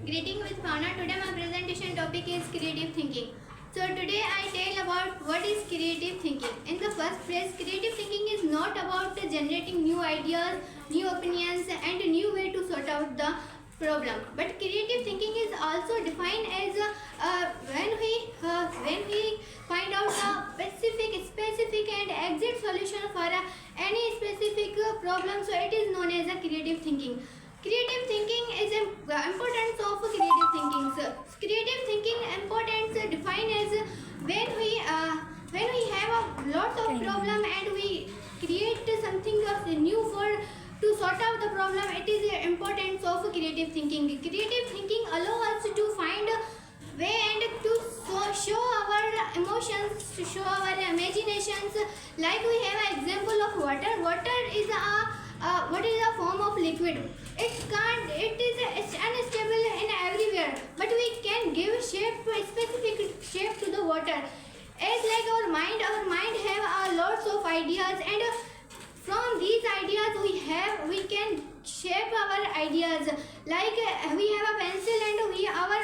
Greeting with Fauna. Today my presentation topic is creative thinking. So today I tell about what is creative thinking. In the first place, creative thinking is not about generating new ideas, new opinions and a new way to sort out the problem. But creative thinking is also defined as when we find out a specific and exact solution for any specific problem. So it is known as a creative thinking. Creative thinking is importance of creative thinking. So, creative thinking importance defined as when we have a lot of problem and we create something of new for to sort out the problem. It is the importance of creative thinking. Creative thinking allows us to find a way and to show our emotions, to show our imaginations. Like we have an example of water. Water is a form of liquid. It is unstable in everywhere, but we can give specific shape to the water. As like our mind have lots of ideas, and from these ideas we can shape our ideas. Like we have a pencil and our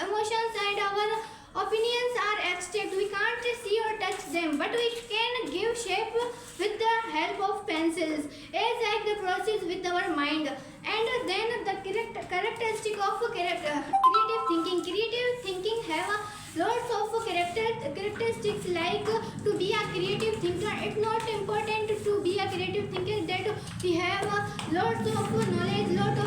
emotions and our opinions are abstract. We can't see or touch them, but we can give shape with the help of pencils. As like the process with our mind. And then the characteristic of creative thinking. Creative thinking have lots of characteristics. Like to be a creative thinker, it's not important to be a creative thinker that we have lots of knowledge, lots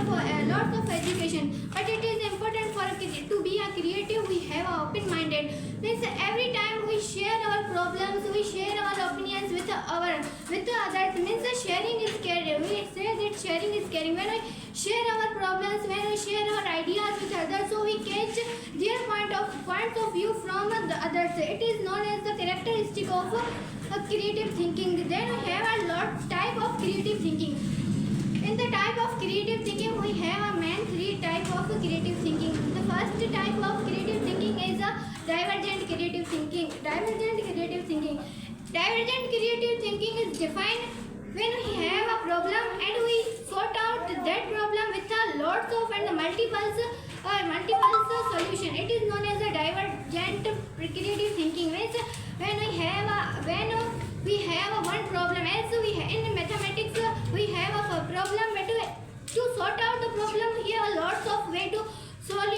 of education. But it is important for to be a creative. We have a open-minded. Means every time we share our problems, we share our opinions with others. Means sharing is caring. We say that sharing is caring. When we share our problems, when we share our ideas with others, so we catch their point of view from the others. It is known as the characteristic of creative thinking. Then we have a lot type of creative thinking. In the type of creative thinking, we have a main three type of creative thinking. The first type of creative thinking is a divergent creative thinking. Divergent creative thinking is defined when we have a problem and we sort out that problem with a lots of and multiple solution. It is known as a divergent creative thinking. Means when we have one problem, as in mathematics we have a problem, but to sort out the problem we have lots of way to solve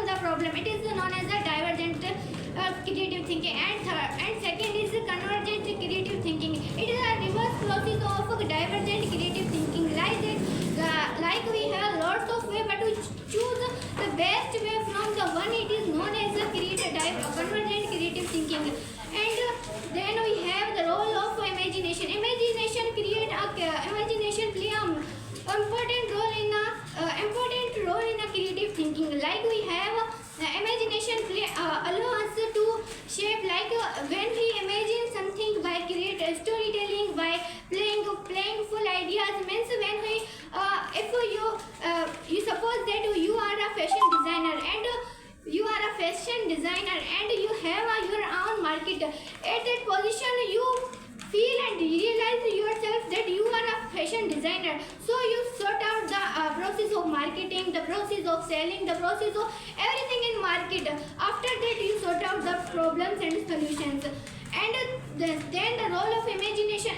the problem. It is known as a divergent creative thinking. And second is convergent creative thinking. It is a reverse process of divergent creative thinking. Like we have lots of way, but we choose the best way from the one. It is known as a convergent creative thinking. And then we have the role of imagination. Imagination play a important role in a creative thinking. Like we have imagination allow us to shape. Like when we imagine something by create storytelling, by playing full ideas. Means when we if you suppose that you are a fashion designer and you have your own market. At that position you feel and realize yourself that you are a fashion designer. So you sort out the process of marketing, the process of selling, the process of everything in market. After that you sort out the problems and solutions. And then the role of imagination,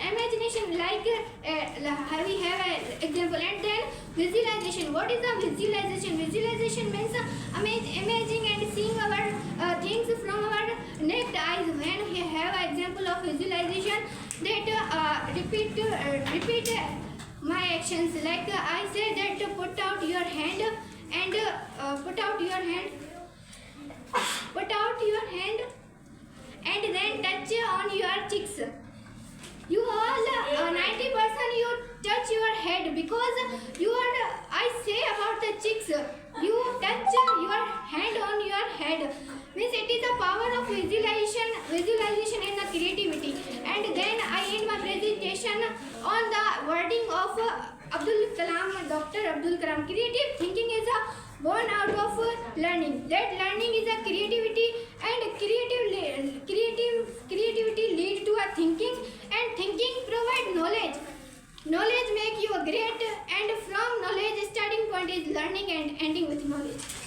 like we have an example. And then visualization. What is a visualization? Visualization means imaging and seeing our things from our naked eyes. When we have an example of visualization, that repeat my actions. Like I say that put out your hand and and then touch on your cheeks. You all 90% you touch your head, because I say about the cheeks. You touch your hand on your head. Means it is the power of visualization in the creativity. And then I end my presentation on the wording of Dr. Abdul Kalam. Creative thinking is born out of learning. That learning is a creativity, and creativity leads to a thinking, and thinking provide knowledge. Knowledge make you great, and from knowledge starting point is learning and ending with knowledge.